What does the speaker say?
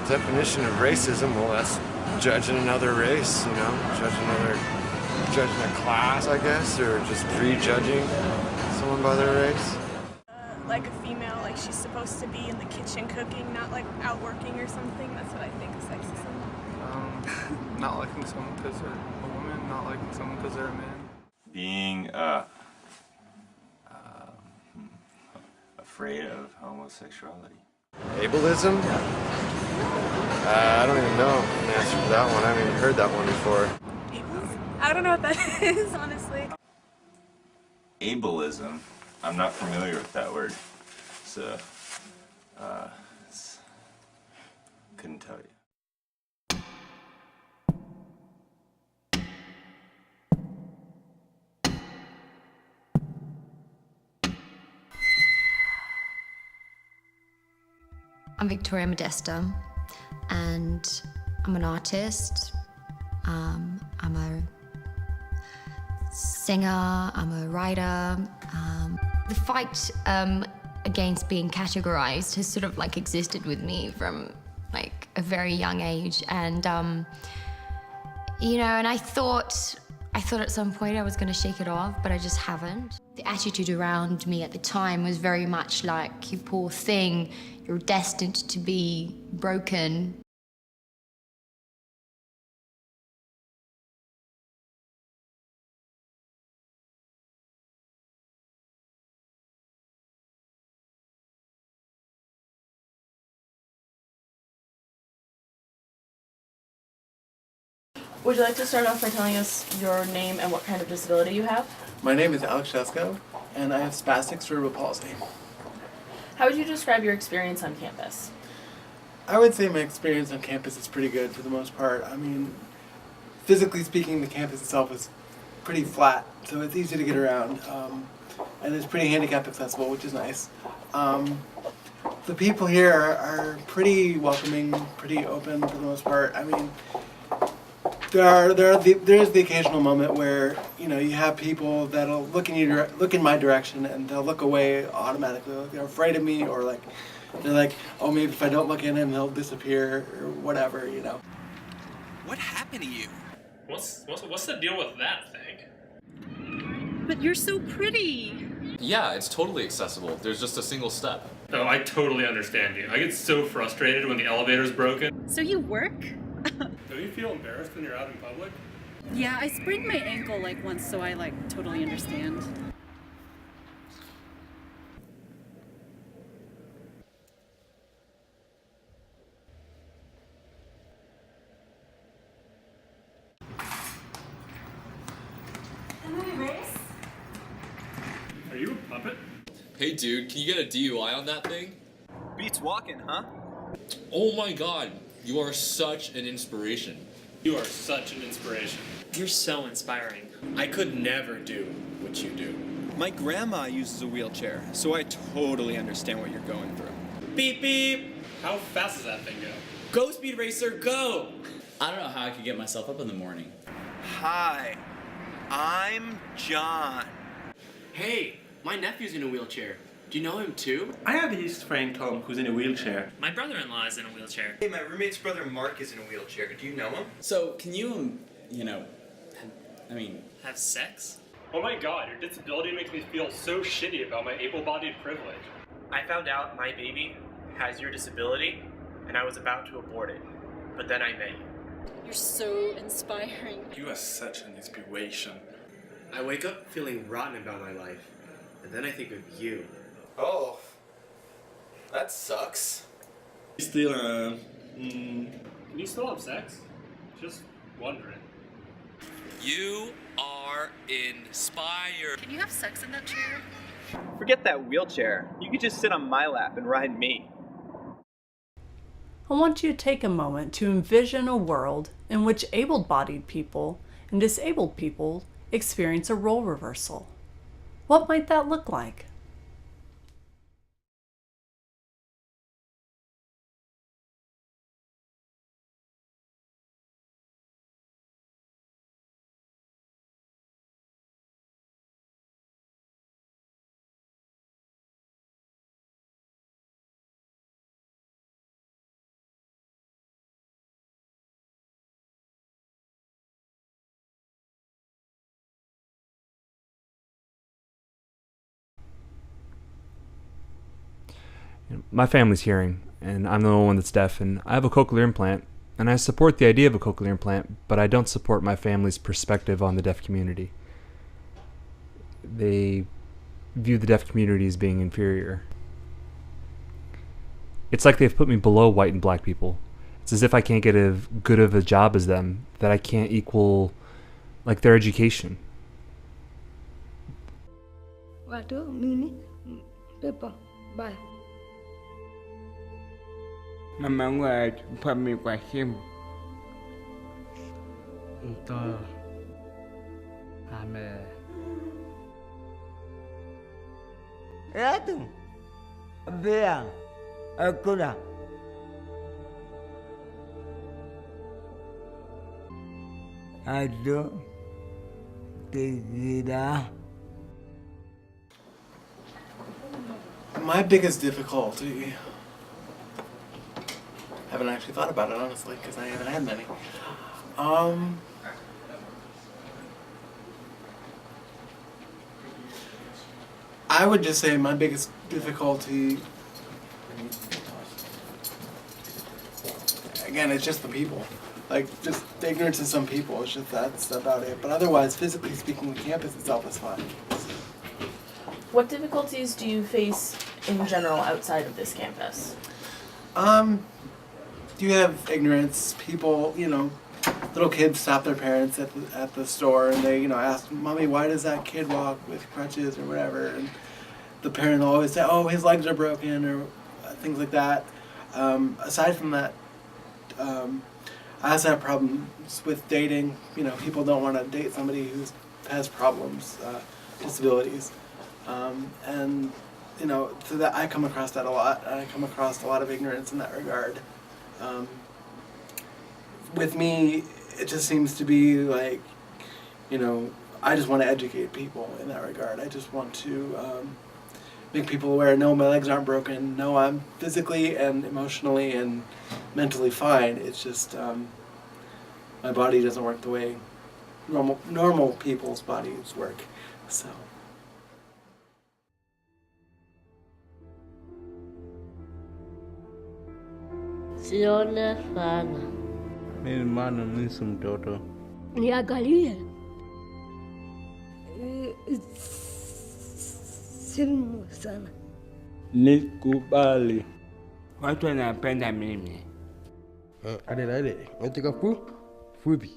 definition of racism, well, that's judging another race, you know, judging a class, I guess, or just prejudging someone by their race. Like a female, like she's supposed to be in the kitchen cooking, not like out working or something. That's what I think is sexism. Not liking someone because they're a woman, not liking someone because they're a man. Being afraid of homosexuality. Ableism? I don't even know the answer to that one. I haven't even heard that one before. Ableism? I don't know what that is, honestly. Ableism. I'm not familiar with that word, so couldn't tell you. I'm Victoria Modesta, and I'm an artist. I'm a singer, I'm a writer. The fight against being categorized has sort of like existed with me from like a very young age, and you know, and I thought at some point I was going to shake it off, but I just haven't. The attitude around me at the time was very much like, you poor thing, you're destined to be broken. Would you like to start off by telling us your name and what kind of disability you have? My name is Alex Chesko, and I have spastic cerebral palsy. How would you describe your experience on campus? I would say my experience on campus is pretty good for the most part. I mean, physically speaking, the campus itself is pretty flat, so it's easy to get around, and it's pretty handicap accessible, which is nice. The people here are pretty welcoming, pretty open for the most part. I mean, there is the occasional moment where, you know, you have people that'll look in my direction and they'll look away automatically, like they're afraid of me, or like they're like, oh, maybe if I don't look at him he'll disappear or whatever, you know. What happened to you? What's the deal with that thing? But you're so pretty. Yeah, it's totally accessible. There's just a single step. Oh, I totally understand you. I get so frustrated when the elevator's broken. So you work? Do you feel embarrassed when you're out in public? Yeah, I sprained my ankle like once, so I like totally understand. Are you a puppet? Hey dude, can you get a DUI on that thing? Beats walking, huh? Oh my god, you are such an inspiration. You are such an inspiration. You're so inspiring. I could never do what you do. My grandma uses a wheelchair, so I totally understand what you're going through. Beep beep! How fast does that thing go? Go Speed Racer, go! I don't know how I could get myself up in the morning. Hi, I'm John. Hey, my nephew's in a wheelchair. Do you know him too? I have his friend Tom who's in a wheelchair. My brother-in-law is in a wheelchair. Hey, my roommate's brother Mark is in a wheelchair. Do you know him? So, can you, Have sex? Oh my god, your disability makes me feel so shitty about my able-bodied privilege. I found out my baby has your disability, and I was about to abort it. But then I met you. You're so inspiring. You are such an inspiration. I wake up feeling rotten about my life, and then I think of you. Oh, that sucks. Still, Can you still have sex? Just wondering. You are inspired. Can you have sex in that chair? Forget that wheelchair. You could just sit on my lap and ride me. I want you to take a moment to envision a world in which able-bodied people and disabled people experience a role reversal. What might that look like? My family's hearing, and I'm the only one that's deaf, and I have a cochlear implant, and I support the idea of a cochlear implant, but I don't support my family's perspective on the deaf community. They view the deaf community as being inferior. It's like they've put me below white and black people. It's as if I can't get as good of a job as them, that I can't equal, like, their education. Water, mini, paper, bye. Namangwa pami kwa him. Ito. Ame. Eto. Bea. Akuna. Ado. Tegida. My biggest difficulty, I haven't actually thought about it honestly because I haven't had many. I would just say my biggest difficulty, again, it's just the people. Like, just the ignorance of some people. It's just that's about it. But otherwise, physically speaking, the campus itself is fine. What difficulties do you face in general outside of this campus? You have ignorance. People, little kids stop their parents at the store and they, ask, "Mommy, why does that kid walk with crutches or whatever?" And the parent will always say, "Oh, his legs are broken," or things like that. Aside from that, I also have problems with dating. People don't want to date somebody who has problems, disabilities. And so that I come across that a lot, and I come across a lot of ignorance in that regard. With me, it just seems to be like, I just want to educate people in that regard. I just want to make people aware, no, my legs aren't broken, no, I'm physically and emotionally and mentally fine. It's just my body doesn't work the way normal people's bodies work. So. Sione sana. Mimi maana mimi si mtoto. Niangalie. Simu sana. Nikubali. Watu wanapenda mimi. Ade, nataka fupi.